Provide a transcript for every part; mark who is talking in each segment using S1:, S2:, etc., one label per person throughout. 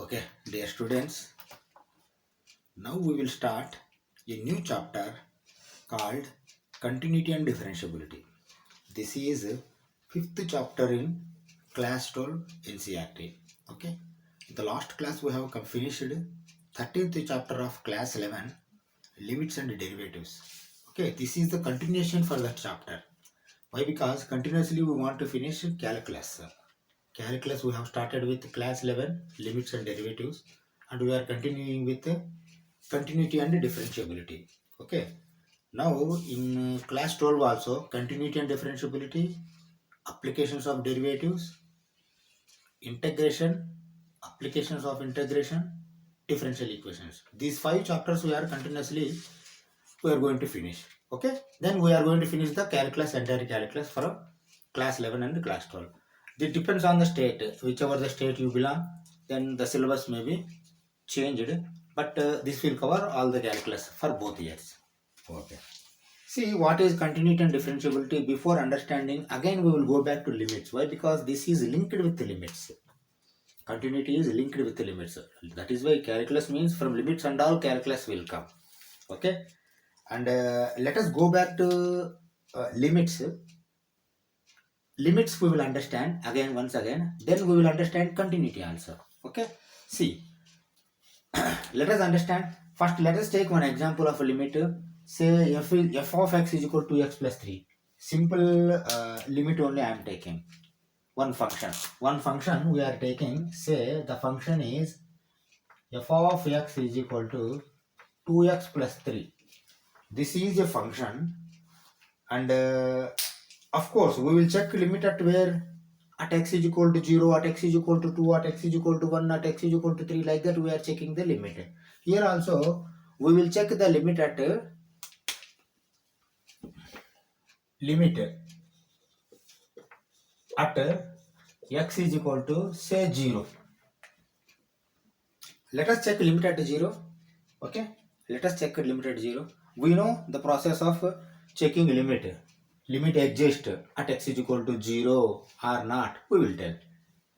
S1: Okay, dear students, now we will start a new chapter called Continuity and Differentiability. This is fifth chapter in class 12 NCERT. Okay, in the last class we have finished 13th chapter of class 11, Limits and Derivatives. Okay, this is the continuation for that chapter. Why? Because continuously we want to finish calculus. Calculus we have started with class 11, limits and derivatives, and we are continuing with continuity and differentiability. Okay, now in class 12 also, continuity and differentiability, applications of derivatives, integration, applications of integration, differential equations. These 5 chapters we are going to finish. Okay, then we are going to finish the calculus, entire calculus for class 11 and class 12. It depends on the state. Whichever the state you belong, then the syllabus may be changed, but this will cover all the calculus for both years. Okay, see what is continuity and differentiability. Before understanding, again we will go back to limits. Why? Because this is linked with the limits. Continuity is linked with the limits. That is why calculus means from limits and all calculus will come. Okay, and let us go back to limits. Limits we will understand again once again, then we will understand continuity also. Okay, see, let us understand. First, let us take one example of a limit. Say f of x is equal to x plus 3. Simple limit only I am taking. One function we are taking. Say the function is f of x is equal to 2x plus 3. This is a function, and of course we will check limit at where, at x is equal to 0, at x is equal to 2, at x is equal to 1, at x is equal to 3. Like that we are checking the limit. Here also we will check the limit at x is equal to say 0. Let us check limit at 0. Okay, let us check limit at 0. We know the process of checking limit. Limit exists at x is equal to 0 or not, we will tell.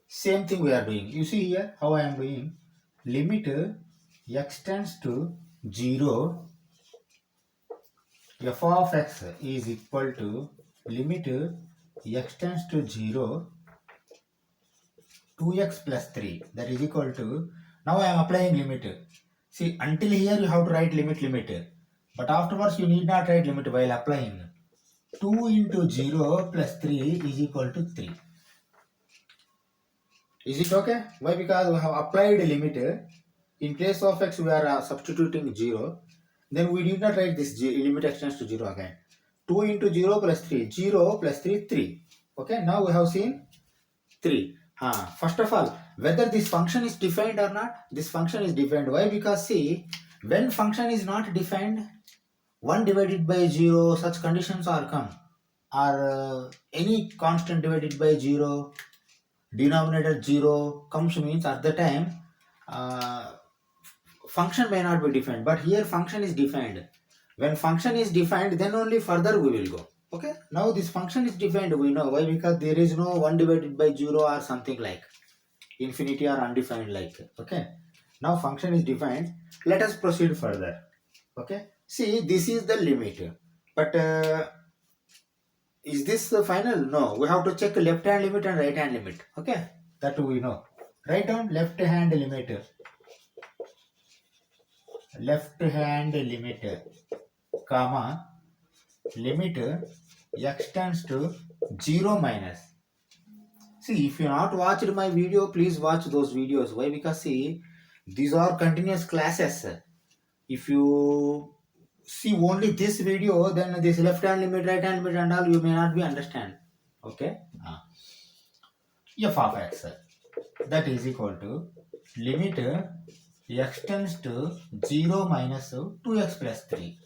S1: Same thing we are doing. You see here how I am doing. Limit x tends to 0, f of x is equal to limit x tends to 0, 2x plus 3, that is equal to, now I am applying limit. See, until here you have to write limit, but afterwards you need not write limit while applying. 2 into 0 plus 3 is equal to 3. Is it okay? Why? Because we have applied a limit. In place of x we are substituting 0. Then we need not write this limit extends to 0 again. 2 into 0 plus 3. 0 plus 3, 3. Okay, now we have seen 3. First of all, whether this function is defined or not, this function is defined. Why? Because see, when function is not defined, 1 divided by 0, such conditions are come. Or any constant divided by 0, denominator 0 comes, means at the time function may not be defined, but here function is defined. When function is defined, then only further we will go. Okay, now this function is defined, we know. Why? Because there is no 1 divided by 0 or something like infinity or undefined like. Okay, now function is defined. Let us proceed further. Okay, see, this is the limit, but is this the final? No, we have to check left hand limit and right hand limit. Okay, that we know. Write down left hand limit, comma, limit x tends to 0 minus. See, if you not watched my video, please watch those videos. Why? Because see, these are continuous classes. If you see only this video, then this left hand limit, right hand limit and all, you may not be understand. Okay, f of x, that is equal to limit x tends to 0 minus 2x plus 3.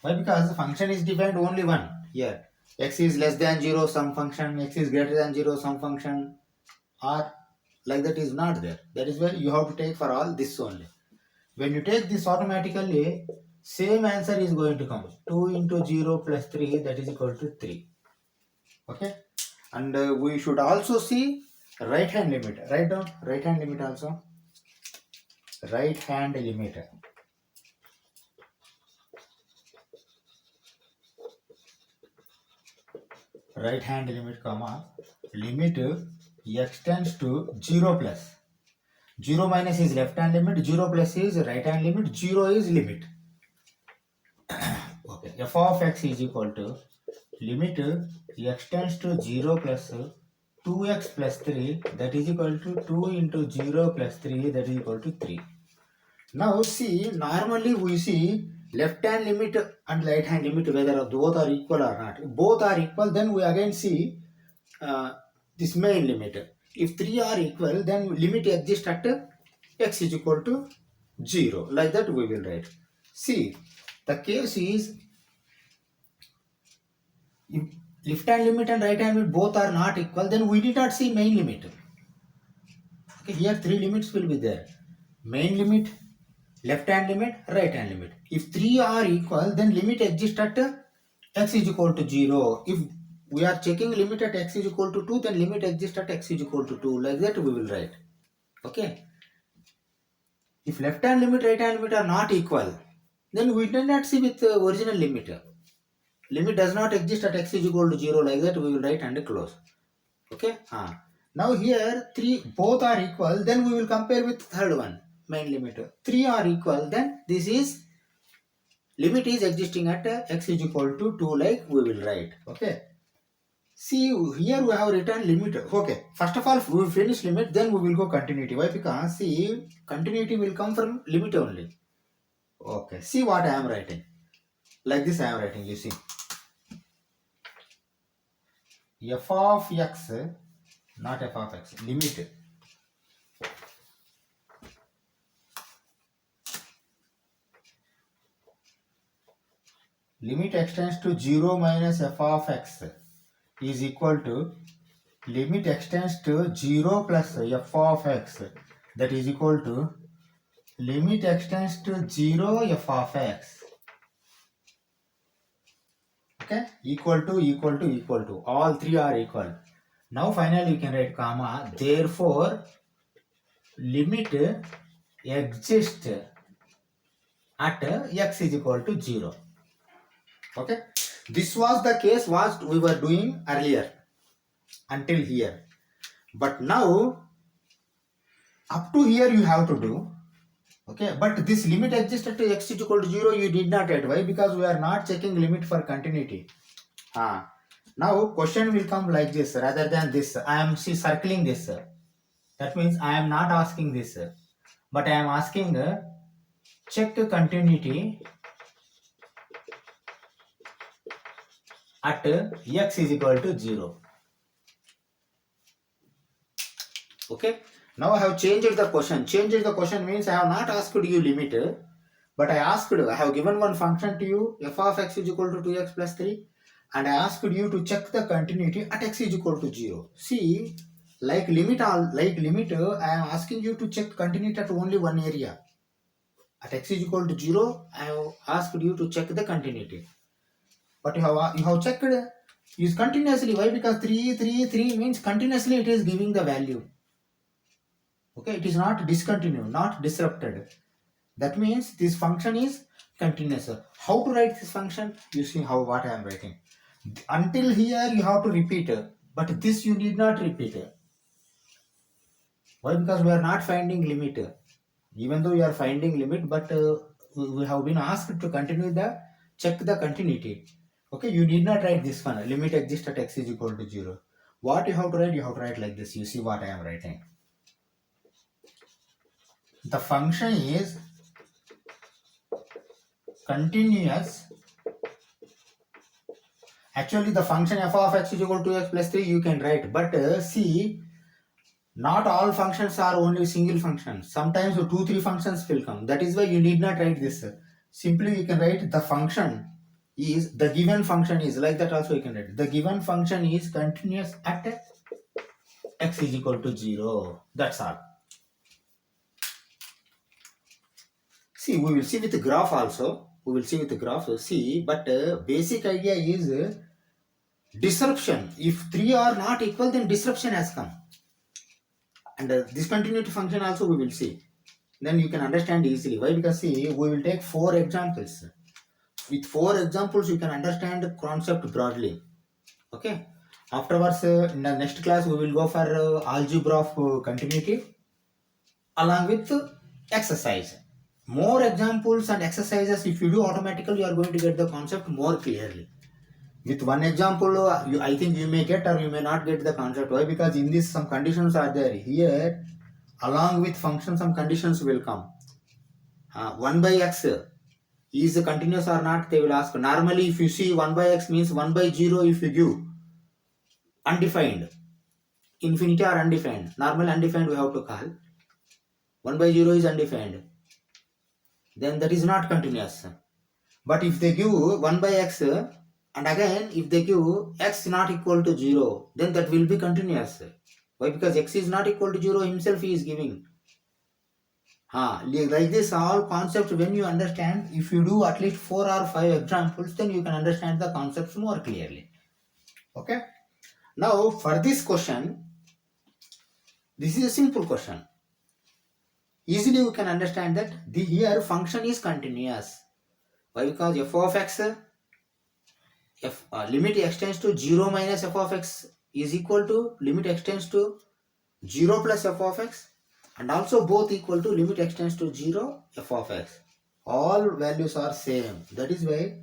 S1: Why? Because the function is defined only one here. X is less than 0 some function, x is greater than 0 some function, or like that is not there. That is why you have to take for all this only. When you take this automatically, same answer is going to come. 2 into 0 plus 3, that is equal to 3. Okay, and we should also see Right hand limit. Write down right hand limit also. Right hand limit. Right hand limit, comma, limit x tends to 0 plus. 0 minus is left hand limit, 0 plus is right hand limit, 0 is limit. Okay, f of x is equal to limit x tends to 0 plus 2x plus 3, that is equal to 2 into 0 plus 3, that is equal to 3. Now see, normally we see left hand limit and right hand limit whether both are equal or not. If both are equal, then we again see this main limit. If 3 are equal, then limit exists at x is equal to 0. Like that we will write. See, the case is if left hand limit and right hand limit both are not equal, then we did not see main limit. Okay, here three limits will be there. Main limit, left hand limit, right hand limit. If 3 are equal, then limit exists at x is equal to 0. If we are checking limit at x is equal to 2, then limit exists at x is equal to 2. Like that we will write. Okay. If left hand limit, right hand limit are not equal, then we do not see with the original limit. Limit does not exist at x is equal to 0. Like that we will write and close. Okay. Now here 3 both are equal, then we will compare with third one, main limit. 3 are equal, then this is limit is existing at x is equal to 2, like we will write. Okay. See, here we have written limit. Okay, first of all we will finish limit, then we will go continuity. Why? Because see, continuity will come from limit only. Okay, see what I am writing. Like this I am writing, you see. F of x, not f of x, limit. Limit extends to 0 minus f of x is equal to limit extends to 0 plus f of x, that is equal to limit extends to 0 f of x. Okay, equal to, all three are equal. Now finally you can write comma, therefore limit exists at x is equal to 0. Okay, this was the case what we were doing earlier until here, but now up to here you have to do. Okay, but this limit exists at x is equal to 0 you did not write. Why? Because we are not checking limit for continuity. Now question will come like this rather than this. I am circling this. That means I am not asking this, but I am asking check continuity at x is equal to 0. Okay. Now I have changed the question. Changed the question means I have not asked you limit, but I have given one function to you, f of x is equal to 2x plus 3, and I asked you to check the continuity at x is equal to 0. See, like limit, I am asking you to check continuity at only one area. At x is equal to 0, I have asked you to check the continuity. But you have checked is continuously. Why? Because 3 means continuously it is giving the value. Okay, it is not discontinued, not disrupted. That means this function is continuous. How to write this function? You see what I am writing. Until here you have to repeat, but this you need not repeat. Why? Because we are not finding limit. Even though we are finding limit, but we have been asked to continue check the continuity. Okay, you need not write this one. Limit exists at x is equal to 0. What you have to write? You have to write like this. You see what I am writing. The function is continuous. Actually, the function f of x is equal to x plus 3 you can write, but see, not all functions are only single functions. Sometimes 2-3 functions will come. That is why you need not write this. Simply you can write the function is, the given function is, like that also you can write. The given function is continuous at x is equal to 0. That's all. See, we will see with the graph also. See, but basic idea is disruption. If 3 are not equal, then disruption has come. And discontinuity function also we will see. Then you can understand easily. Why? Because see, we will take 4 examples. With 4 examples, you can understand the concept broadly. Okay. Afterwards, in the next class, we will go for algebra of continuity along with exercise. More examples and exercises, if you do automatically, you are going to get the concept more clearly. With one example, I think you may get or you may not get the concept. Why? Because in this, some conditions are there. Here, along with function, some conditions will come. 1 by x is continuous or not, they will ask. Normally, if you see 1 by x means 1 by 0 if you give undefined, infinity or undefined. Normal undefined we have to call. 1 by 0 is undefined. Then that is not continuous. But if they give 1 by x and again if they give x not equal to 0, then that will be continuous. Why? Because x is not equal to 0 himself he is giving. Like this all concepts when you understand, if you do at least 4 or 5 examples, then you can understand the concepts more clearly. Okay. Now for this question, this is a simple question. Easily we can understand that the here function is continuous. Why? Because f of x, limit extends to 0 minus f of x is equal to limit extends to 0 plus f of x, and also both equal to limit extends to 0 f of x. All values are same. That is why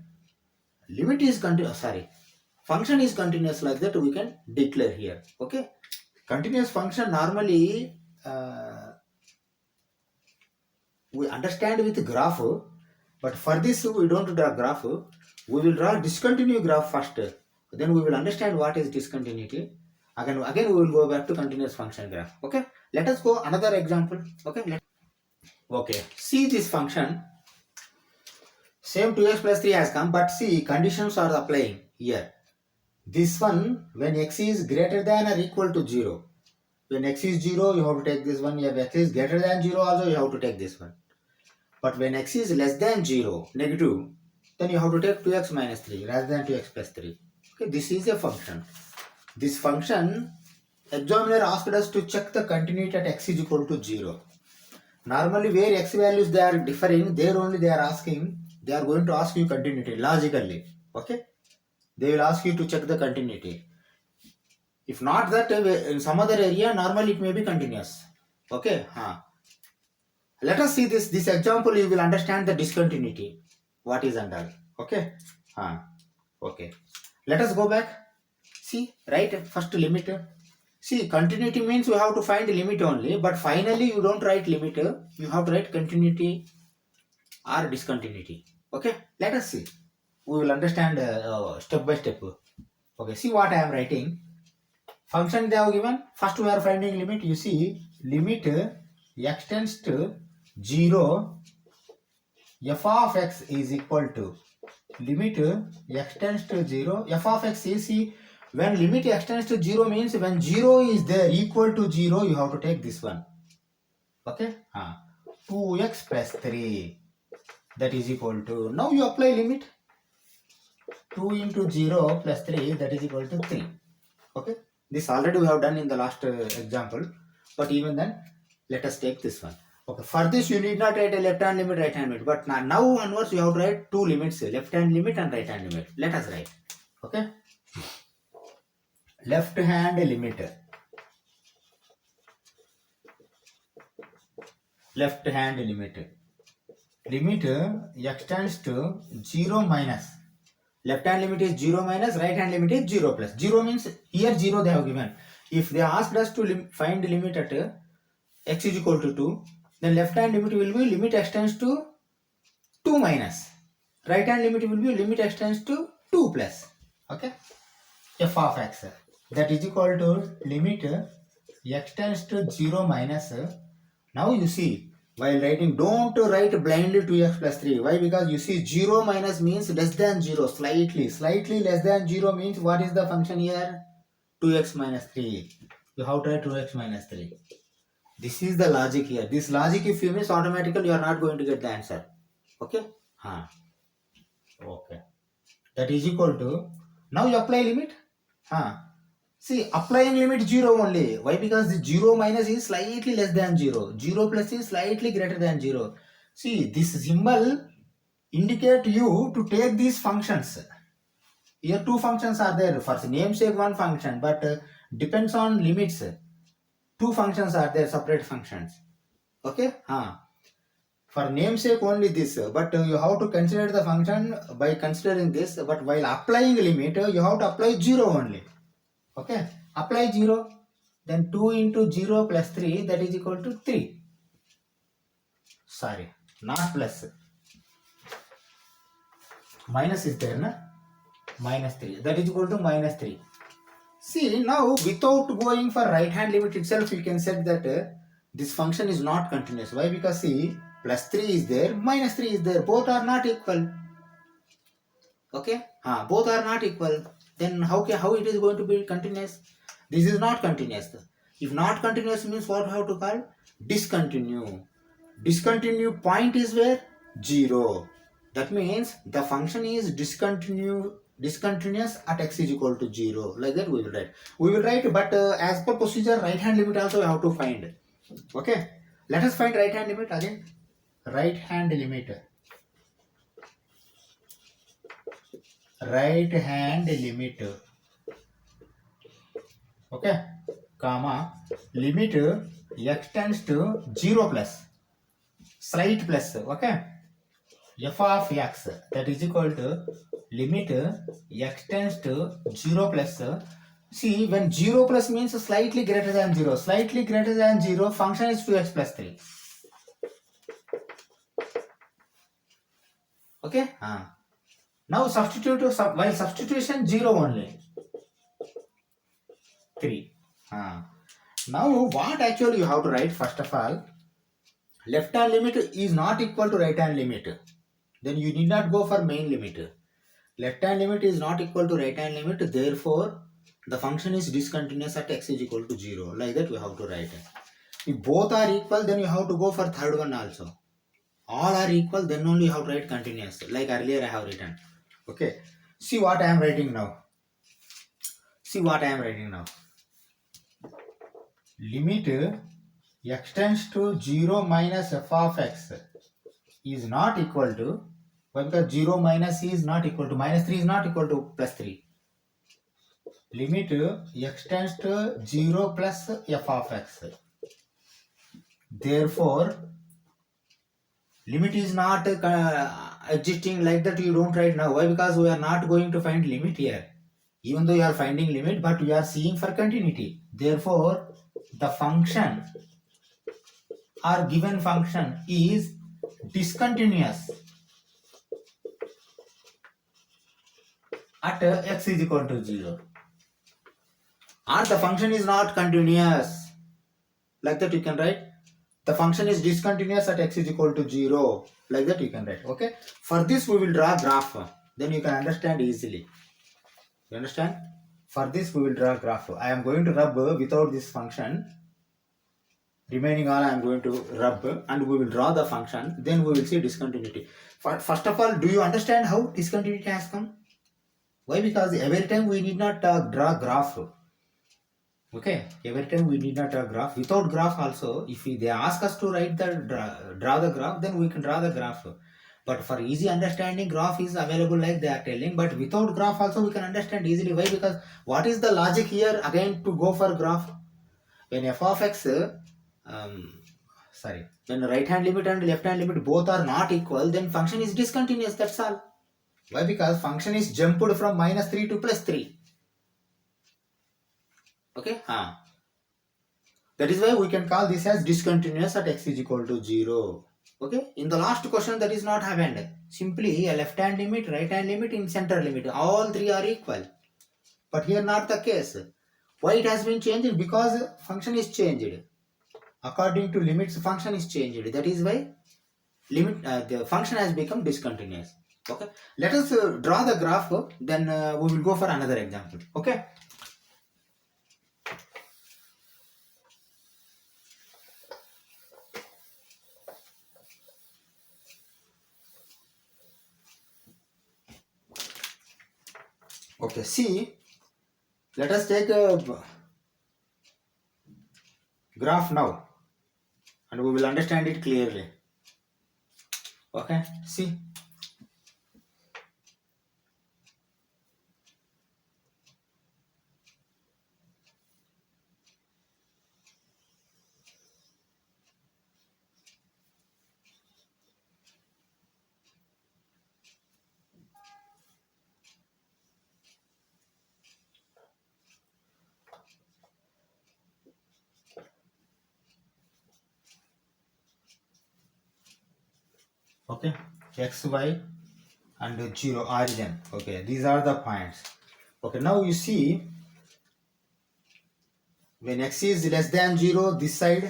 S1: limit is continuous. Function is continuous, like that we can declare here. Okay. Continuous function normally we understand with graph, but for this we don't draw graph. We will draw discontinuous graph first. Then we will understand what is discontinuity. Again we will go back to continuous function graph. Okay. Let us go another example. Okay. Okay. See this function. Same 2x plus 3 has come, but see conditions are applying here. This one, when x is greater than or equal to 0. When x is 0, you have to take this one. If x is greater than 0 also, you have to take this one. But when x is less than 0, negative, then you have to take 2x minus 3 rather than 2x plus 3. Okay, this is a function. This function, examiner asked us to check the continuity at x is equal to 0. Normally, where x values they are differing, there only they are asking, they are going to ask you continuity logically. Okay, they will ask you to check the continuity. If not that, in some other area, normally it may be continuous. Okay, let us see this example. You will understand the discontinuity. What is under? Okay, okay. Let us go back. See, right? First limit. See, continuity means you have to find limit only, but finally you don't write limit. You have to write continuity or discontinuity. Okay, let us see. We will understand step by step. Okay, see what I am writing. Function they have given. First we are finding limit. You see, limit x tends to 0, f of x is equal to limit x tends to 0, f of x is, see, when limit x tends to 0 means when 0 is there equal to 0, you have to take this one. Okay, 2x plus 3, that is equal to, now you apply limit 2 into 0 plus 3, that is equal to 3. Okay, this already we have done in the last example, but even then let us take this one. Okay, for this you need not write a left hand limit, right hand limit, but now onwards you have to write two limits, left hand limit and right hand limit. Let us write. Okay, left hand limit, left hand limit, limit x tends to 0 minus, left hand limit is 0 minus, right hand limit is 0 plus. 0 means here 0 they have given. If they asked us to find limit at x is equal to 2, then left hand limit will be limit x tends to 2 minus. Right hand limit will be limit x tends to 2 plus. Okay, f of x, that is equal to limit x tends to 0 minus. Now you see, while writing, don't write blindly 2x plus 3. Why? Because you see 0 minus means less than 0, slightly less than 0 means what is the function here? 2x minus 3. You have to write 2x minus 3. This is the logic here. This logic if you miss, automatically you are not going to get the answer. Okay? Okay. That is equal to, now you apply limit. See, applying limit 0 only. Why? Because the 0 minus is slightly less than 0. 0 plus is slightly greater than 0. See, this symbol indicate you to take these functions. Here two functions are there. For namesake one function, but depends on limits. Two functions are there, separate functions. Okay? For namesake only this, but you have to consider the function by considering this, but while applying limit, you have to apply 0 only. Okay? Apply 0, then 2 into 0 plus 3, that is equal to 3. Sorry, not plus. Minus is there, na? Minus 3, that is equal to minus 3. See, now without going for right hand limit itself, you can set that this function is not continuous. Why? Because see, plus 3 is there, minus 3 is there, both are not equal. Okay, both are not equal. Then how it is going to be continuous? This is not continuous. If not continuous means what have to call? Discontinue. Discontinue point is where? 0. That means the function is discontinuous at x is equal to 0. Like that we will write. We will write, but as per procedure, right hand limit also we have to find. Okay. Let us find right hand limit again. Right hand limit. Right hand limit. Okay. Comma. Limit x tends to 0 plus. Slight plus. Okay. F of x, that is equal to limit x tends to 0 plus. See, when 0 plus means slightly greater than 0. Slightly greater than 0, function is 2x plus 3. Okay? Now substitute, while substitution 0 only. 3. Now what actually you have to write? First of all, left hand limit is not equal to right hand limit. Then you need not go for main limit. Left hand limit is not equal to right hand limit, therefore the function is discontinuous at x is equal to 0. Like that we have to write. If both are equal, then you have to go for third one also. All are equal, then only you have to write continuous, like earlier I have written. Okay, see what I am writing now. See what I am writing now. Limit x tends to 0 minus f of x is not equal to, because 0 minus is not equal to, minus 3 is not equal to plus 3. Limit x tends to 0 plus f of x. Therefore, limit is not existing, like that you don't write now. Why? Because we are not going to find limit here. Even though you are finding limit, but we are seeing for continuity. Therefore, the function or given function is discontinuous at x is equal to 0. Or the function is not continuous. Like that you can write. The function is discontinuous at x is equal to 0. Like that you can write. Okay. For this we will draw a graph. Then you can understand easily. You understand? For this we will draw a graph. I am going to rub without this function. Remaining all I am going to rub and we will draw the function. Then we will see discontinuity. First of all, do you understand how discontinuity has come? Why? Because every time we need not draw graph. Okay, every time we need not draw graph. Without graph also, if they ask us to write the draw the graph, then we can draw the graph. But for easy understanding, graph is available like they are telling. But without graph also we can understand easily. Why? Because what is the logic here again to go for graph? When f of x, when right hand limit and left hand limit both are not equal, then function is discontinuous. That's all. Why? Because function is jumped from minus 3 to plus 3. Okay. That is why we can call this as discontinuous at x is equal to 0. Okay. In the last question that is not happened. Simply a left hand limit, right hand limit, in center limit. All three are equal. But here not the case. Why it has been changed? Because function is changed. According to limits, function is changed. That is why the function has become discontinuous. Okay. Let us draw the graph. Then we will go for another example. Okay. Okay, see, Let us take a graph now and we will understand it clearly. Okay, see. Okay, XY and 0 origin. Okay, these are the points. Okay, now you see when x is less than 0 this side,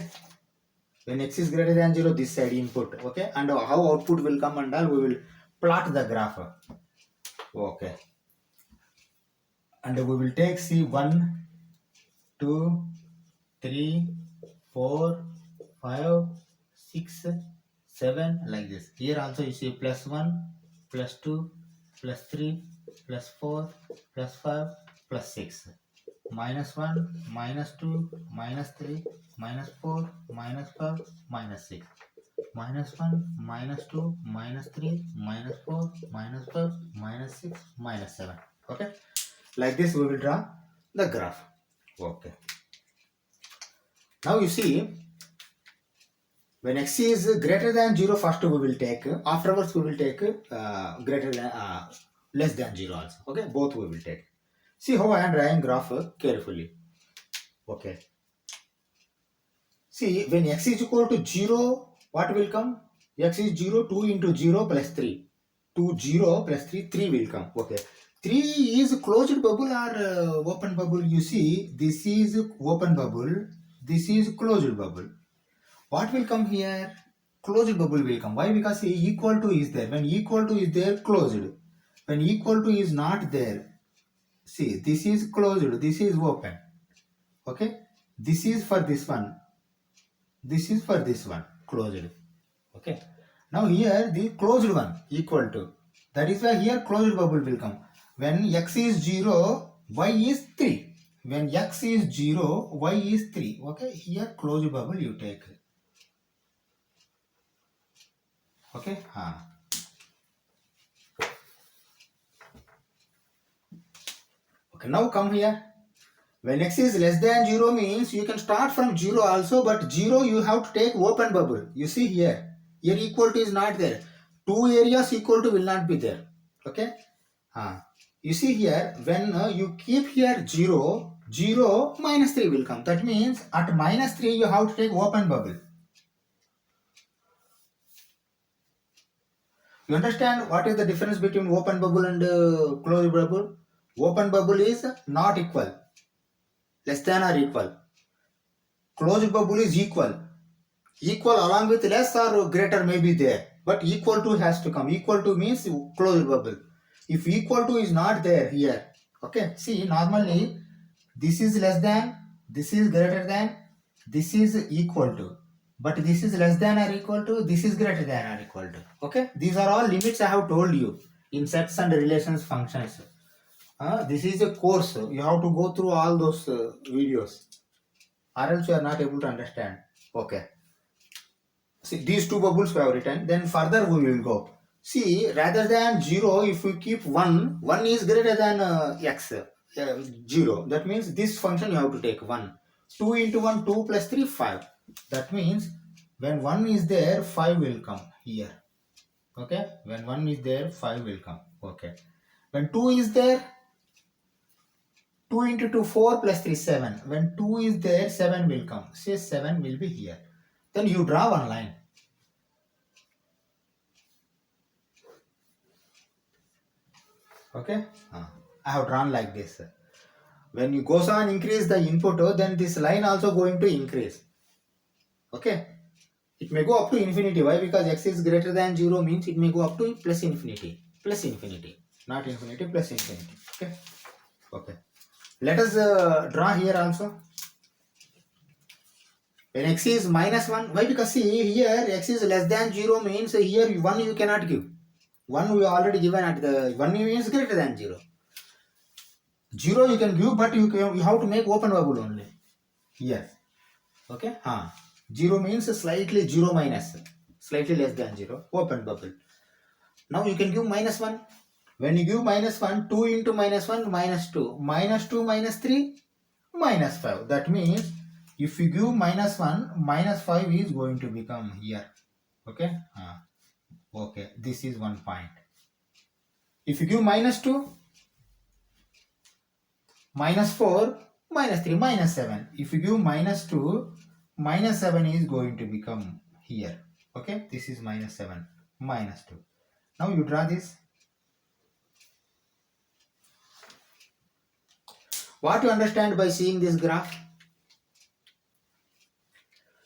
S1: when x is greater than 0 this side input. Okay, and how output will come and all we will plot the graph. Okay, and we will take see 1 2 3 4 5 6 7 like this. Here also you see +1 +2 +3 +4 +5 +6, -1 -2 -3 -4 -5 -6, -1 -2 -3 -4 -5 -6 -7. Okay, like this we will draw the graph. Okay, now you see when x is greater than 0 first we will take, afterwards we will take greater than less than 0 also. Okay, both we will take. See how I am drawing graph carefully. Okay, see when x is equal to 0 what will come? X is 0, 2 into 0 plus 3, 2 0 plus 3, 3 will come. Okay, 3 is closed bubble or open bubble. You see this is open bubble, this is closed bubble. What will come here? Closed bubble will come. Why? Because equal to is there. When equal to is there, closed. When equal to is not there, see this is closed, this is open. Okay, this is for this one, this is for this one, closed. Okay, now here the closed one equal to, that is why here closed bubble will come. When x is 0, y is 3. When x is 0, y is 3. Okay, here closed bubble you take. Okay, okay, now come here. When x is less than 0 means you can start from 0 also, but 0 you have to take open bubble. You see here equal to is not there. Two areas equal to will not be there. Okay, you see here when you keep here 0, 0 -3 will come. That means at -3 you have to take open bubble. You understand what is the difference between open bubble and closed bubble? Open bubble is not equal, less than or equal. Closed bubble is equal. Equal along with less or greater may be there, but equal to has to come. Equal to means closed bubble. If equal to is not there here, okay, see normally this is less than, this is greater than, this is equal to, but this is less than or equal to, this is greater than or equal to. Okay, these are all limits I have told you in sets and relations functions. This is a course, you have to go through all those videos or else you are not able to understand. Okay, see these two bubbles we have written, then further we will go. See, rather than 0, if we keep 1, 1 is greater than x, 0. That means this function you have to take 1. 2 into 1, 2 plus 3, 5. That means when 1 is there, 5 will come here. Okay, when 1 is there, 5 will come. Okay, when 2 is there, 2 into 2, 4 plus 3, 7. When 2 is there, 7 will come. Say 7 will be here. Then you draw one line. Okay, I have drawn like this. When you goes on increase the input, then this line also going to increase. Okay, it may go up to infinity. Why? Because x is greater than 0 means it may go up to plus infinity, not infinity, plus infinity. Okay, okay. Let us draw here also. When x is -1, why? Because see here x is less than 0 means here 1 you cannot give. 1 we already given at the 1 means greater than 0. 0 you can give, but you have to make open bubble only here. Okay, 0 means slightly 0 minus, slightly less than 0, open bubble. Now you can give -1. When you give -1, 2 into -1, -2. -2 minus 3, -5. That means if you give -1, -5 is going to become here. Okay, okay, this is one point. If you give -2, -4, -3, -7. If you give -2, -7 is going to become here. Okay, this is -7, -2. Now you draw this. What you understand by seeing this graph?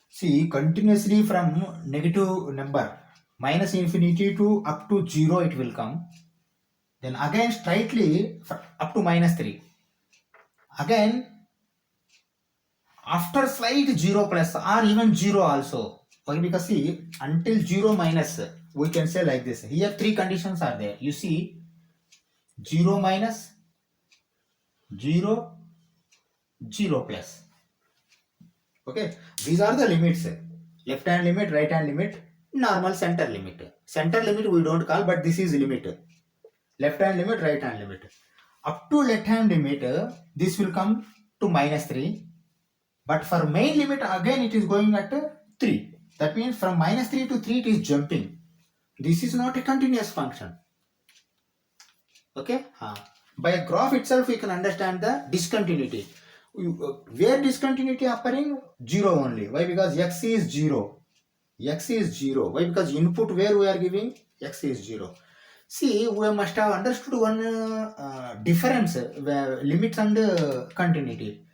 S1: See, continuously from negative number minus infinity to up to 0 it will come. Then again straightly up to -3. Again after slight 0 plus or even 0 also. Why? Because see, until 0 minus, we can say like this. Here 3 conditions are there. You see, 0 minus, 0, 0 plus. Okay, these are the limits. Left hand limit, right hand limit, normal center limit. Center limit we don't call, but this is limit. Left hand limit, right hand limit. Up to left hand limit, this will come to -3. But for main limit, again it is going at 3. That means from -3 to 3 it is jumping. This is not a continuous function. Okay? By a graph itself we can understand the discontinuity. Where discontinuity occurring? 0 only. Why? Because x is 0. X is 0. Why? Because input where we are giving, x is 0. See, we must have understood one difference, limits and continuity.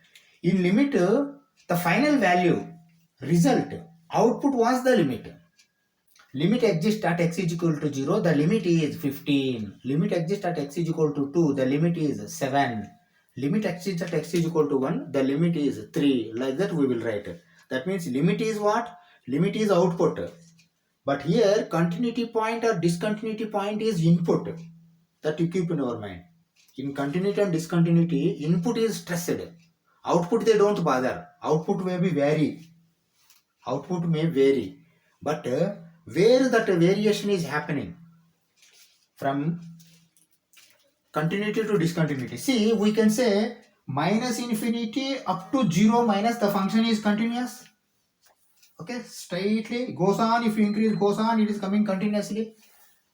S1: In limit, the final value, result, output was the limit. Limit exists at x is equal to 0, the limit is 15. Limit exists at x is equal to 2, the limit is 7. Limit exists at x is equal to 1, the limit is 3. Like that we will write. That means limit is what? Limit is output. But here continuity point or discontinuity point is input. That you keep in your mind. In continuity and discontinuity, input is stressed. Output they don't bother. Output may be vary. Output may vary. But where that variation is happening from continuity to discontinuity. See, we can say minus infinity up to 0 minus the function is continuous. Okay, straightly goes on. If you increase, goes on, it is coming continuously.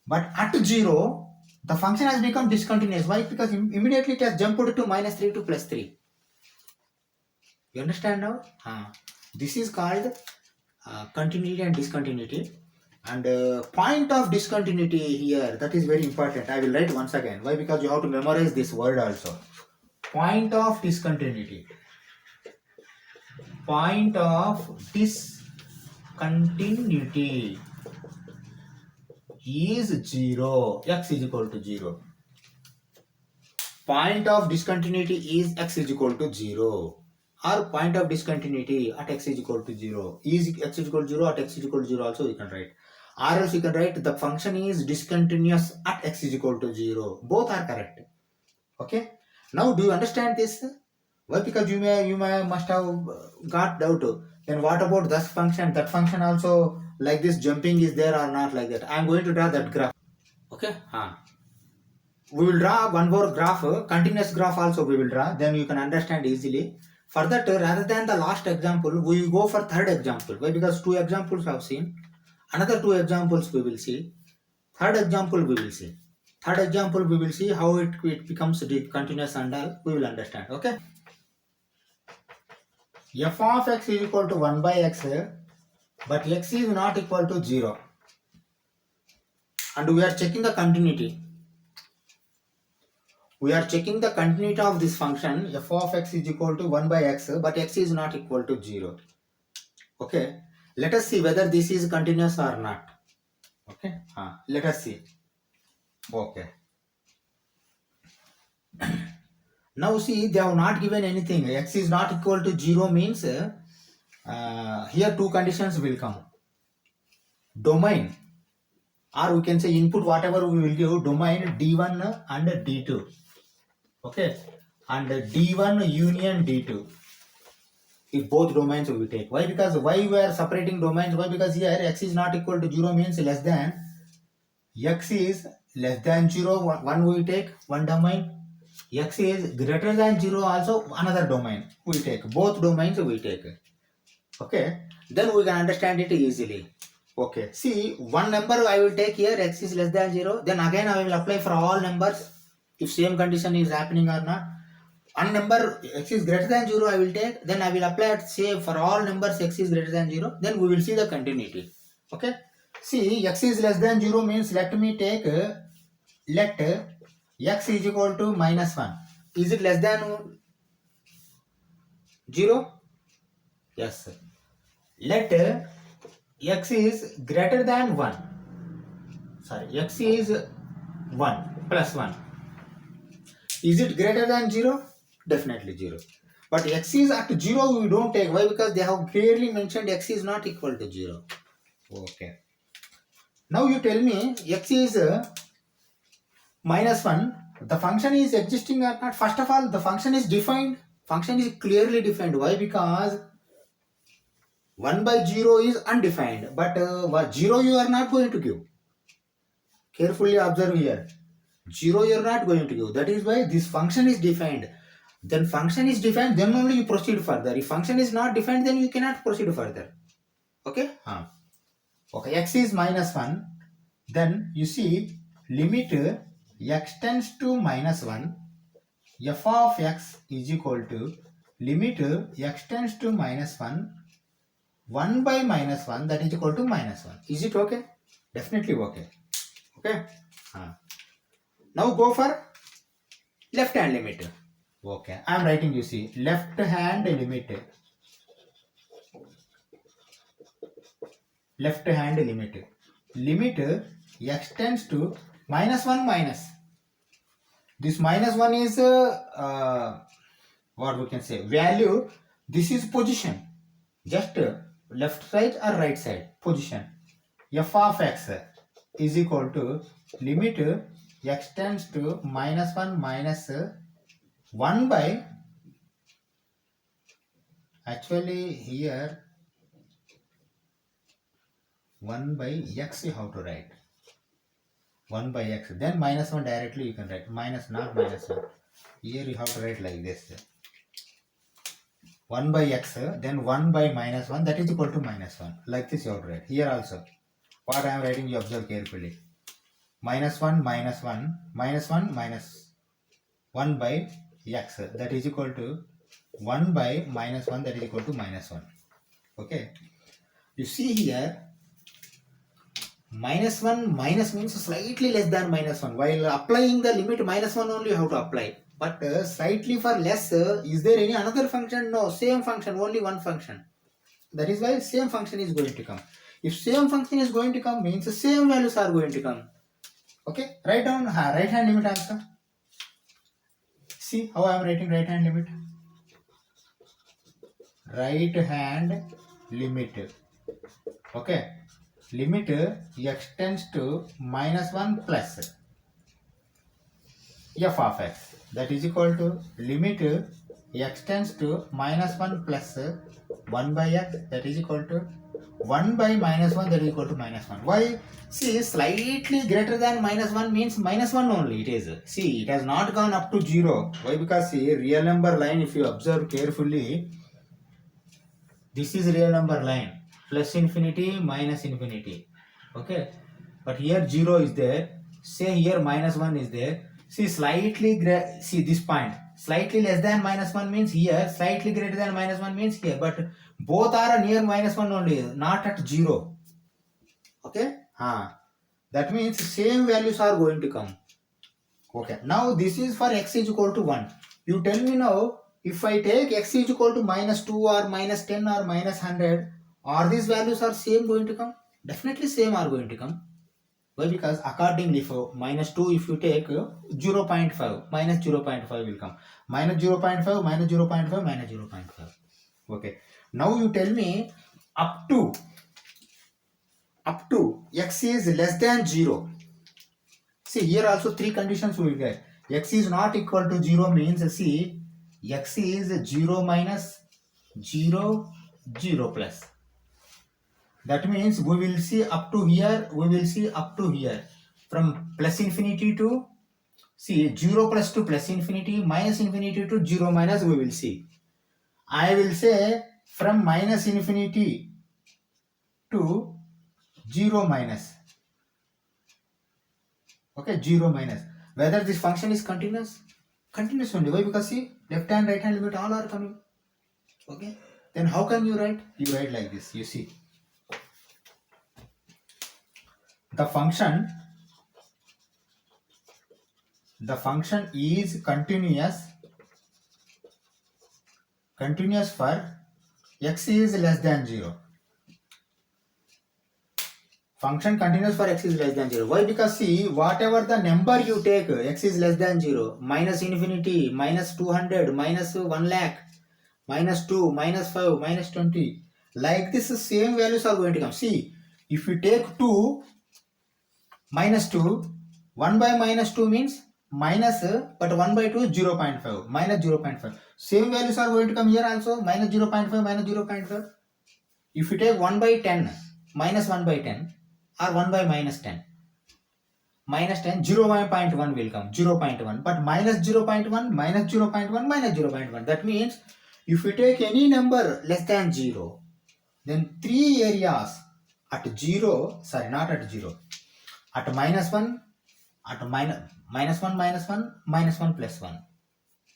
S1: But at 0, the function has become discontinuous. Why? Because immediately it has jumped to -3 to +3. You understand now? This is called continuity and discontinuity. And point of discontinuity here, that is very important. I will write once again. Why? Because you have to memorize this word also. Point of discontinuity. Point of discontinuity is 0. X is equal to 0. Point of discontinuity is x is equal to 0. Or point of discontinuity at x is equal to 0. Is x is equal to 0 at x is equal to 0 also you can write. Or else you can write the function is discontinuous at x is equal to 0. Both are correct. Okay. Now do you understand this? Why? Because you must have got doubt. Then what about this function? That function also like this jumping is there or not like that? I am going to draw that graph. Okay. We will draw one more graph, continuous graph also we will draw. Then you can understand easily. For that, rather than the last example, we will go for third example. Why? Because 2 examples I have seen. Another 2 examples we will see. Third example we will see. Third example we will see how it becomes continuous and all. We will understand. Okay. F of x is equal to 1 by x, but x is not equal to 0. And we are checking the continuity. We are checking the continuity of this function. F of x is equal to 1 by x, but x is not equal to 0. Okay. Let us see whether this is continuous or not. Okay. Let us see. Okay. Now see, they have not given anything. X is not equal to 0 means here 2 conditions will come. Domain, or we can say input, whatever we will give, domain D1 and D2. Okay. and D1 union D2. If both domains we take. Why? Because why we are separating domains? Why? Because here x is not equal to 0 means less than. X is less than 0, one we take, one domain. X is greater than 0, also another domain we take. Both domains we take. Okay. Then we can understand it easily. Okay. See, one number I will take here, x is less than 0. Then again I will apply for all numbers if same condition is happening or not. One number x is greater than 0 I will take, then I will apply it say for all numbers x is greater than 0, then we will see the continuity. Okay. See, x is less than 0 means let me take, let x is equal to minus 1. Is it less than 0? Yes. Let x is greater than 1. Sorry, x is 1 plus 1. Is it greater than 0? Definitely 0. But x is at 0 we don't take. Why? Because they have clearly mentioned x is not equal to 0. Okay. Now you tell me x is minus 1. The function is existing or not? First of all, the function is defined. Function is clearly defined. Why? Because 1 by 0 is undefined. But 0 you are not going to give. Carefully observe here. 0 you are not going to give. That is why this function is defined. Then function is defined, then only you proceed further. If function is not defined, then you cannot proceed further. Okay? Okay, x is minus 1. Then you see limit x tends to minus 1. F of x is equal to limit x tends to minus 1. 1 by minus 1, that is equal to minus 1. Is it okay? Definitely okay. Okay? Now go for left hand limit. Okay, I am writing, you see, left hand limit. Left hand limit. Limit x tends to minus 1 minus. This minus 1 is what we can say, value. This is position. Just left side or right side, position. F of x is equal to limit x tends to minus 1 minus 1 by, actually here 1 by x you have to write. 1 by x, then minus 1 directly you can write. Minus, not minus 1. Here you have to write like this. 1 by x, then 1 by minus 1, that is equal to minus 1. Like this you have to write. Here also, what I am writing you observe carefully. Minus 1 minus 1, minus 1 minus 1 by x, that is equal to 1 by minus 1, that is equal to minus 1. Okay. You see here, minus 1 minus means slightly less than minus 1. While applying the limit minus 1 only you have to apply. But slightly for less, is there any another function? No, same function, only one function. That is why same function is going to come. If same function is going to come means same values are going to come. Okay, write down right hand limit also. See how I am writing right hand limit. Right hand limit. Okay, limit x tends to minus 1 plus f of x, that is equal to limit x tends to minus 1 plus 1 by x, that is equal to 1 by minus 1, that is equal to minus 1. Why? See, slightly greater than minus 1 means minus 1 only it is. See, it has not gone up to 0. Why? Because see, real number line, if you observe carefully, this is real number line. Plus infinity, minus infinity. Okay. But here 0 is there. Say here minus 1 is there. See, slightly, see this point. Slightly less than minus 1 means here. Slightly greater than minus 1 means here. But both are near minus 1 only. Not at 0. Okay. That means same values are going to come. Okay. Now this is for x is equal to 1. You tell me now, if I take x is equal to minus 2 or minus 10 or minus 100, are these values are same going to come? Definitely same are going to come. Why? Because accordingly for minus 2, if you take 0.5, minus 0.5 will come. Minus 0.5, minus 0.5, minus 0.5. Okay. Now you tell me up to x is less than 0. See, here also three conditions we will get. X is not equal to 0 means, see, x is 0 minus 0, 0 plus. That means we will see up to here, from plus infinity to, see, 0 plus to plus infinity, minus infinity to 0 minus, we will see. I will say from minus infinity to 0 minus. Okay, 0 minus. Whether this function is continuous? Continuous only. Why? Because see, left hand, right hand limit all are coming. Okay. Then how can you write? You write like this. You see. The function is continuous for x is less than 0. Function continuous for x is less than 0. Why? Because see, whatever the number you take, x is less than 0, minus infinity, minus 200, minus 1 lakh, minus 2, minus 5, minus 20. Like this, same values are going to come. See, if you take 2, minus 2, 1 by minus 2 means minus, but 1 by 2 is 0.5, minus 0.5. Same values are going to come here also, minus 0.5, minus 0.5. If you take 1 by 10, minus 1 by 10, or 1 by minus 10, minus 10, 0.1 will come, 0.1, but minus 0.1, minus 0.1, minus 0.1. That means if you take any number less than 0, then 3 areas at 0, sorry, not at 0, at minus 1, at minus 1, minus 1, minus 1 plus 1.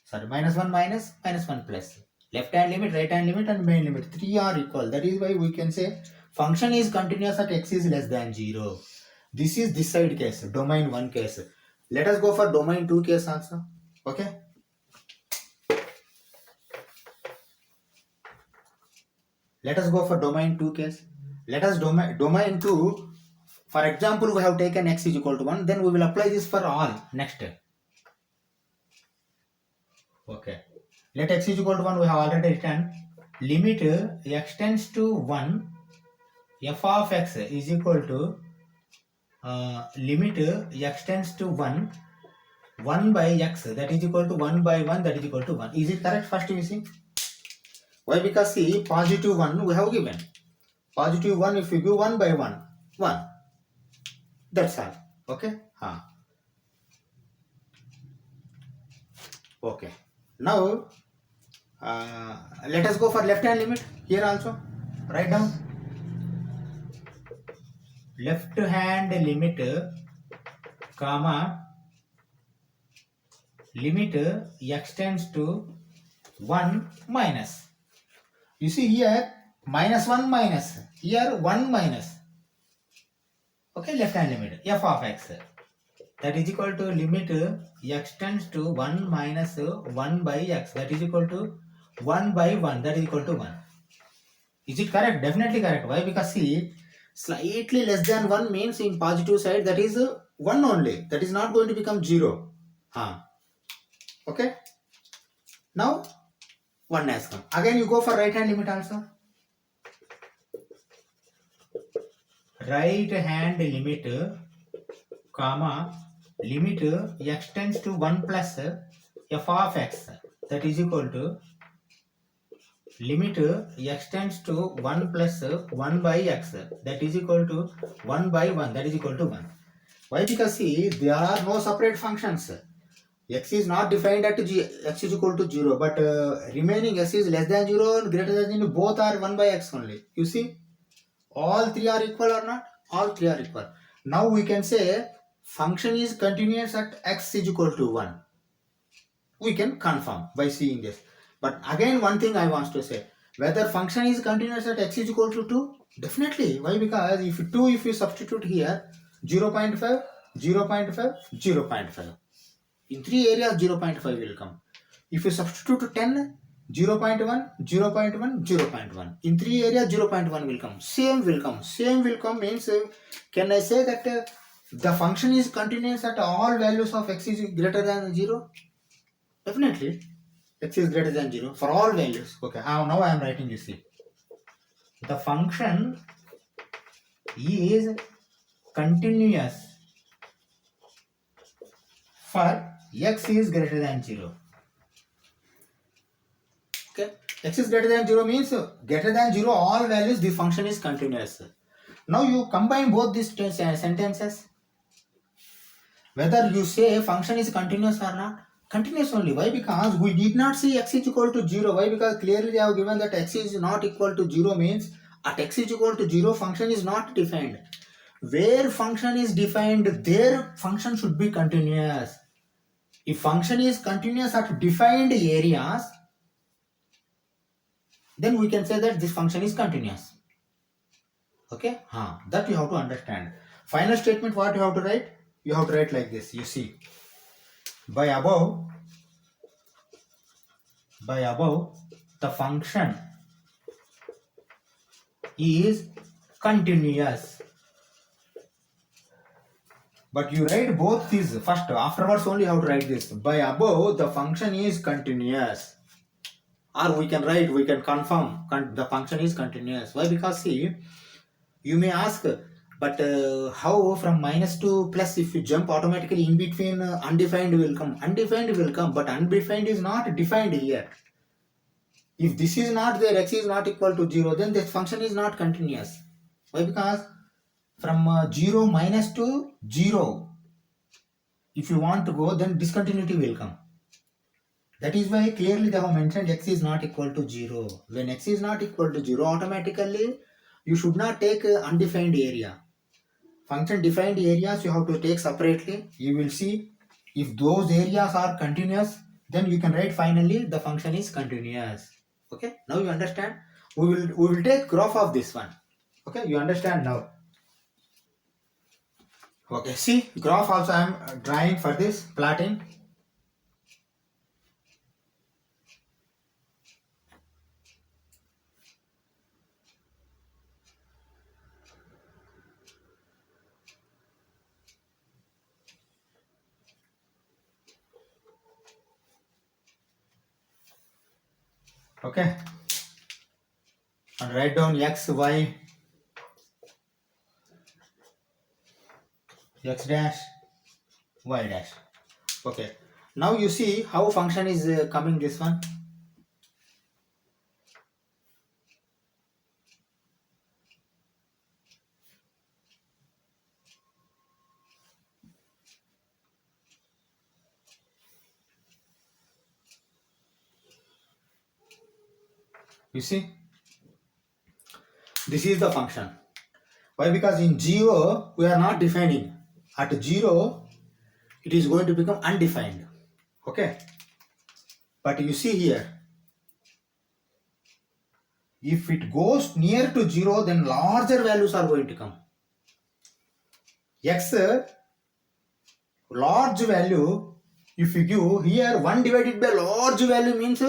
S1: Sorry, minus 1 minus, minus 1 plus. Left hand limit, right hand limit, and main limit. 3 are equal. That is why we can say function is continuous at x is less than 0. This is this side case, domain 1 case. Let us go for domain 2 case also. Okay. Let us go for domain 2 case. Let us domain 2. For example, we have taken x is equal to 1. Then we will apply this for all. Next. Okay. Let x is equal to 1. We have already written. Limit x tends to 1. F of x is equal to limit x tends to 1. 1 by x, that is equal to 1 by 1, that is equal to 1. Is it correct? First you see. Why? Because see, positive 1 we have given. Positive 1, if you give 1 by 1, 1. That's all. Okay. Okay. Now let us go for left hand limit here also. Write down. Left hand limit, comma, limit x tends to 1 minus. You see here minus 1 minus, here 1 minus. Okay, left hand limit f of x, that is equal to limit x tends to 1 minus 1 by x, that is equal to 1 by 1, that is equal to 1. Is it correct? Definitely correct. Why? Because see, slightly less than 1 means in positive side that is 1 only, that is not going to become 0. Okay. Now 1 has come. Again you go for right hand limit also. Right hand limit, comma, limit x tends to 1 plus f of x, that is equal to limit x tends to 1 plus 1 by x, that is equal to 1 by 1, that is equal to 1. Why? Because see, there are no separate functions. X is not defined at x is equal to 0, but remaining x is less than 0 and greater than 0, both are 1 by x only. You see, all 3 are equal or not? All 3 are equal. Now we can say function is continuous at x is equal to 1. We can confirm by seeing this. But again, one thing I want to say, whether function is continuous at x is equal to 2? Definitely. Why? Because if you substitute here 0.5, 0.5, 0.5. In 3 areas 0.5 will come. If you substitute 10, 0.1, 0.1, 0.1. In 3 areas 0.1 will come. Same will come. Same will come means, can I say that the function is continuous at all values of x is greater than 0? Definitely. X is greater than 0 for all values. Okay, now I am writing this. See. The function is continuous for x is greater than 0. Okay, x is greater than 0 means greater than 0 all values this function is continuous. Now you combine both these sentences. Whether you say function is continuous or not, continuous only. Why? Because we did not see x is equal to 0. Why? Because clearly they have given that x is not equal to 0 means at x is equal to 0 function is not defined. Where function is defined, there function should be continuous. If function is continuous at defined areas, then we can say that this function is continuous. Okay, that you have to understand. Final statement, what you have to write? You have to write like this. You see, by above the function is continuous. But you write both these first, afterwards only you have to write this. By above the function is continuous. Or we can write, we can confirm the function is continuous. Why? Because see, you may ask, but how from minus to plus, if you jump automatically in between, undefined will come. Undefined will come, but undefined is not defined here. If this is not there, x is not equal to 0, then this function is not continuous. Why? Because from 0 minus to 0, if you want to go, then discontinuity will come. That is why clearly they have mentioned x is not equal to 0. When x is not equal to 0, automatically you should not take undefined area. Function defined areas you have to take separately. You will see if those areas are continuous, then you can write finally the function is continuous. Okay, now you understand. We will take graph of this one. Okay, you understand now. Okay, see, graph also I am drawing for this, plotting. Okay, and write down x, y, x dash, y dash. Okay, now you see how function is coming this one. You see, this is the function. Why? Because in 0 we are not defining. At 0 it is going to become undefined. Okay, but you see here, if it goes near to 0, then larger values are going to come. X large value, if you give here 1 divided by large value means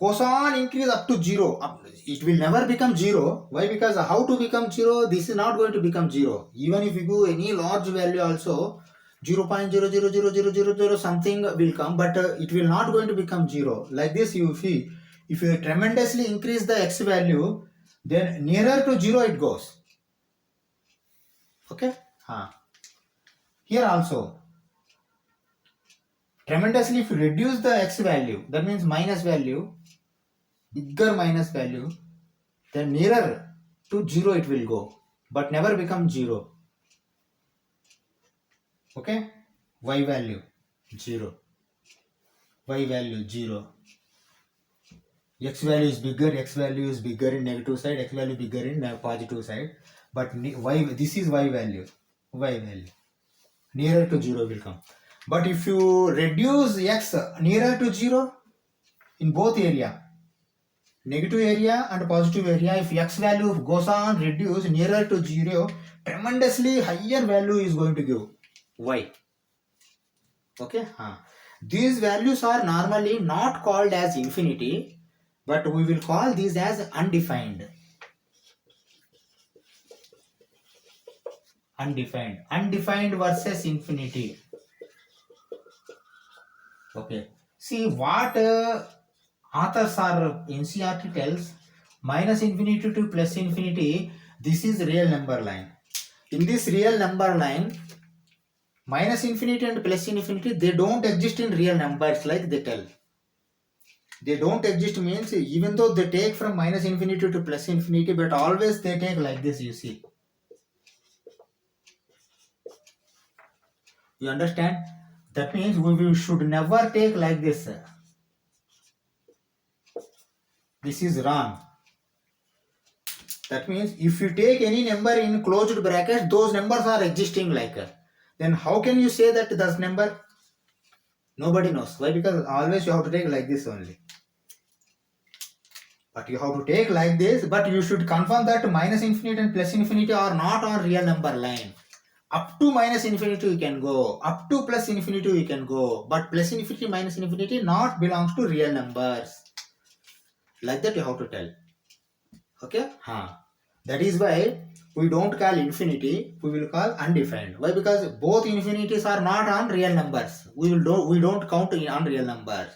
S1: goes on increase up to 0. It will never become 0. Why? Because how to become 0? This is not going to become 0. Even if you give any large value also, 0.00000 something will come, but it will not going to become 0. Like this, you see, if you tremendously increase the x value, then nearer to 0 it goes. Okay? Here also, tremendously if you reduce the x value, that means minus value, bigger minus value, then nearer to 0 it will go, but never become 0. Okay, y value 0, y value 0, x value is bigger in negative side, x value bigger in positive side, but y, this is y value nearer to 0 will come. But if you reduce x nearer to 0 in both area, negative area and positive area, if x value goes on reduce nearer to 0, tremendously higher value is going to give y. Okay, these values are normally not called as infinity, but we will call these as undefined. Undefined versus infinity. Okay, see what authors are NCERT tells, minus infinity to plus infinity, this is real number line. In this real number line, minus infinity and plus infinity, they don't exist in real numbers like they tell. They don't exist means even though they take from minus infinity to plus infinity, but always they take like this, you see. You understand? That means we should never take like this. This is wrong. That means if you take any number in closed brackets, those numbers are existing like. Then how can you say that this number? Nobody knows. Why? Because always you have to take like this only. But you have to take like this, but you should confirm that minus infinity and plus infinity are not on real number line. Up to minus infinity you can go, up to plus infinity you can go, but plus infinity minus infinity not belongs to real numbers. Like that you have to tell. Okay? That is why we don't call infinity, we will call undefined. Why? Because both infinities are not on real numbers. We don't count on real numbers.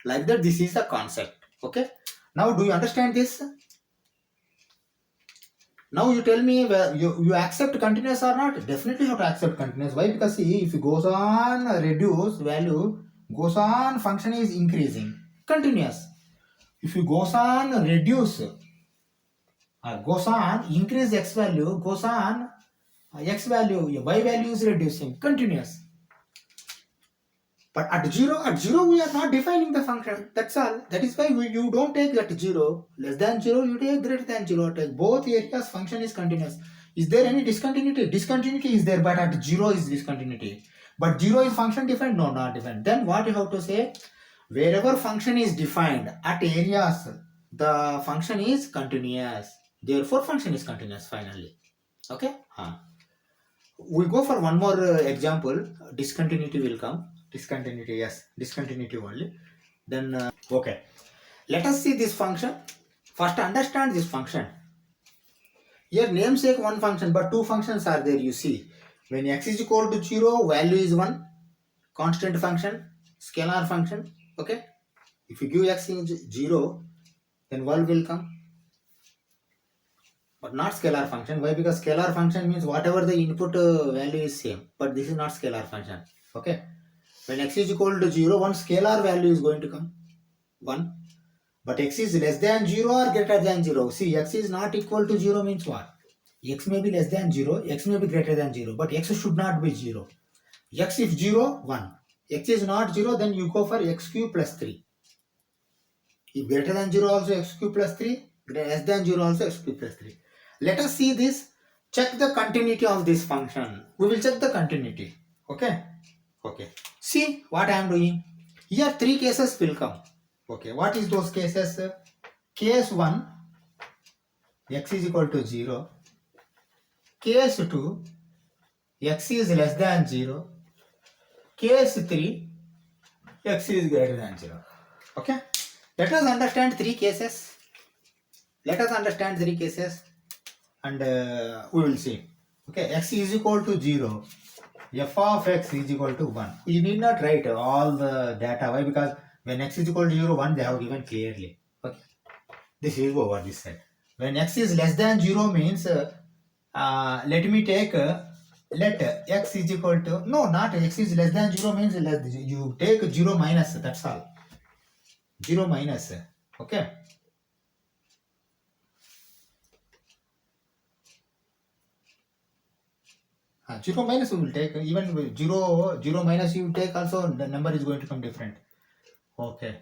S1: Like that, this is the concept. Okay? Now do you understand this? Now you tell me where you accept continuous or not? Definitely you have to accept continuous. Why? Because see, if it goes on reduce, value goes on, function is increasing. Continuous. If you goes on reduce, goes on increase x value, goes on x value, y value is reducing. Continuous. But at 0 we are not defining the function. That's all. That is why you don't take that 0. Less than 0 you take, greater than 0 take. Both areas function is continuous. Is there any discontinuity? Discontinuity is there, but at 0 is discontinuity. But 0 is function defined? No, not defined. Then what you have to say? Wherever function is defined at areas, the function is continuous. Therefore function is continuous finally. Okay? We go for one more example. Discontinuity will come. Discontinuity, yes, discontinuity only. Then okay, let us see this function. First understand this function. Here namesake one function, but two functions are there, you see. When x is equal to 0, value is 1, constant function, scalar function. Okay, if you give x is 0, then 1 will come, but not scalar function. Why? Because scalar function means whatever the input value is same, but this is not scalar function. Okay, when x is equal to 0, one scalar value is going to come, 1. But x is less than 0 or greater than 0. See, x is not equal to 0 means what? X may be less than 0, x may be greater than 0, but x should not be 0. X if 0, 1. X is not 0, then you go for x cube plus 3. If greater than 0 also x cube plus 3, less than 0 also x cube plus 3. Let us see this. Check the continuity of this function. We will check the continuity. Okay? Okay. See what I am doing. Here 3 cases will come. Okay. What is those cases? Case 1, x is equal to 0. Case 2, x is less than 0. Case 3, x is greater than 0. Okay. Let us understand 3 cases. Let us understand 3 cases and we will see. Okay. X is equal to 0. F of x is equal to 1. You need not write all the data. Why? Because when x is equal to 0, 1 they have given clearly. Okay. This is over this side. When x is less than 0 means, let me take, let x is equal to, no, not x is less than 0 means you take 0 minus, that's all. 0 minus. Okay. Zero minus we will take, even with 0 minus you take also, the number is going to come different. Okay.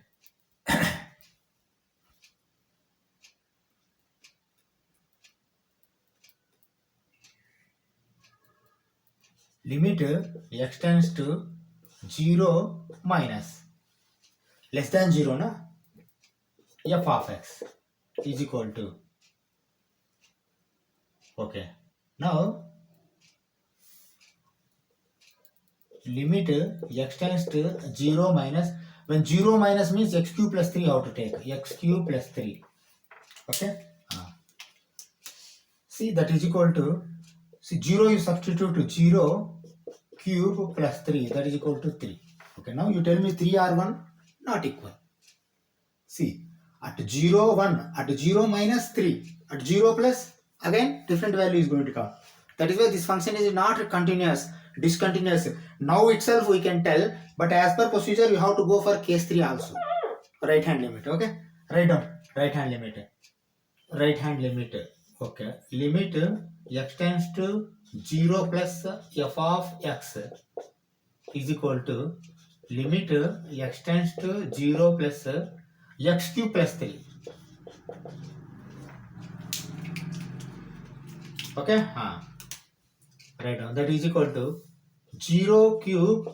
S1: Limit x tends to 0 minus less than 0, na? F of x is equal to, okay. Now limit x tends to 0 minus, when 0 minus means x cube plus 3 how to take, x cube plus 3. Okay. See, that is equal to, see 0 you substitute to 0 cube plus 3, that is equal to 3. Okay, now you tell me 3 or 1, not equal. See, at 0 1, at 0 minus 3, at 0 plus, again different value is going to come. That is why this function is not continuous, discontinuous. Now itself we can tell, but as per procedure you have to go for case 3 also. right hand limit. Okay, write down right hand limit. Right hand limit. Okay, limit x tends to 0 plus f of x is equal to limit x tends to 0 plus x cube plus 3. Okay, write down that is equal to 0 cube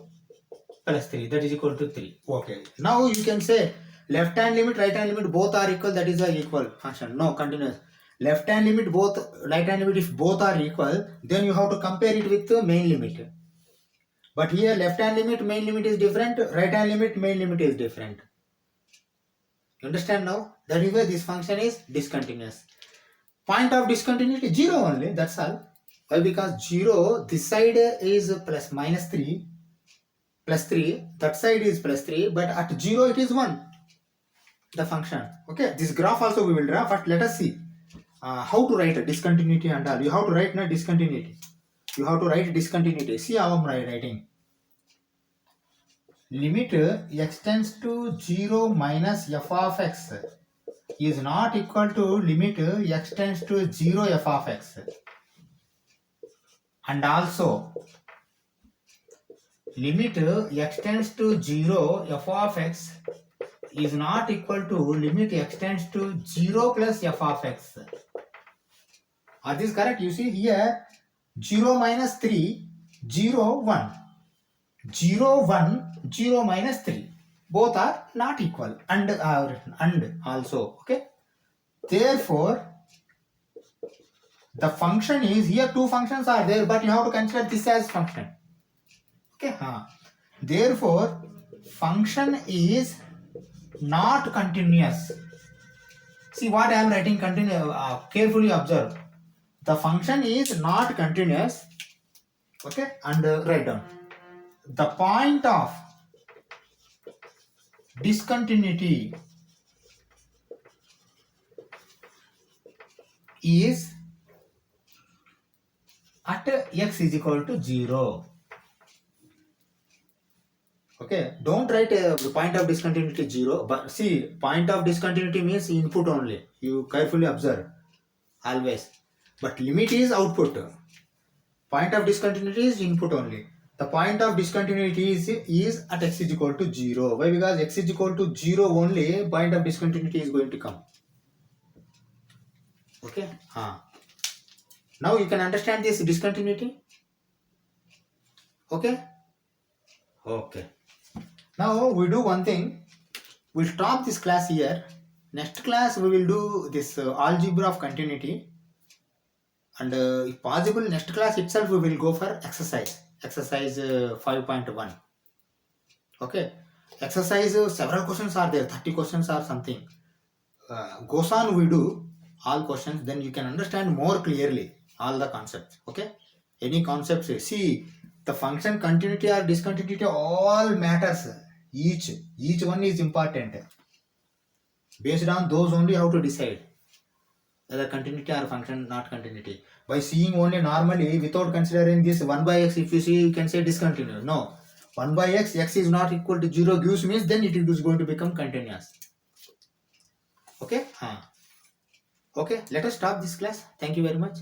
S1: plus 3, that is equal to 3. Okay, now you can say left hand limit, right hand limit both are equal, that is a equal function. No, continuous. Left hand limit both, right hand limit, if both are equal, then you have to compare it with the main limit. But here left hand limit, main limit is different, right hand limit, main limit is different. You understand now? That is why this function is discontinuous. Point of discontinuity 0 only, that's all. Why? Because 0, this side is plus minus 3, plus 3, that side is plus 3, but at 0 it is 1, the function. Okay, this graph also we will draw, but let us see how to write a discontinuity and all. You have to write na discontinuity. You have to write discontinuity. See how I am writing. Limit x tends to 0 minus f of x is not equal to limit x tends to 0 f of x. And also limit x tends to 0 f of x is not equal to limit x tends to 0 plus f of x. Are this correct? You see here 0 minus 3, 0, 1. 0, 1, 0 minus 3. Both are not equal and also. Okay. Therefore, the function is here, two functions are there, but you have to consider this as function. Okay. Therefore, function is not continuous. See what I am writing, carefully observe. The function is not continuous. Okay, and write down. The point of discontinuity is at x is equal to 0. Okay, don't write the point of discontinuity 0, but see, point of discontinuity means input only. You carefully observe always. But limit is output. Point of discontinuity is input only. The point of discontinuity is at x is equal to 0. Why? Because x is equal to 0 only, point of discontinuity is going to come. Okay. Now you can understand this discontinuity. Okay. Okay. Now we do one thing. We'll stop this class here. Next class we will do this algebra of continuity. And if possible, next class itself we will go for exercise 5.1. Okay, exercise several questions are there, 30 questions or something. Goes on, we do all questions, then you can understand more clearly all the concepts. Okay, any concepts, see the function continuity or discontinuity, all matters. Each one is important. Based on those only how to decide whether continuity or function not continuity. By seeing only normally without considering this 1 by x, if you see, you can say discontinuous. No, 1 by x is not equal to 0 gives means then it is going to become continuous. Okay. Okay, let us stop this class. Thank you very much.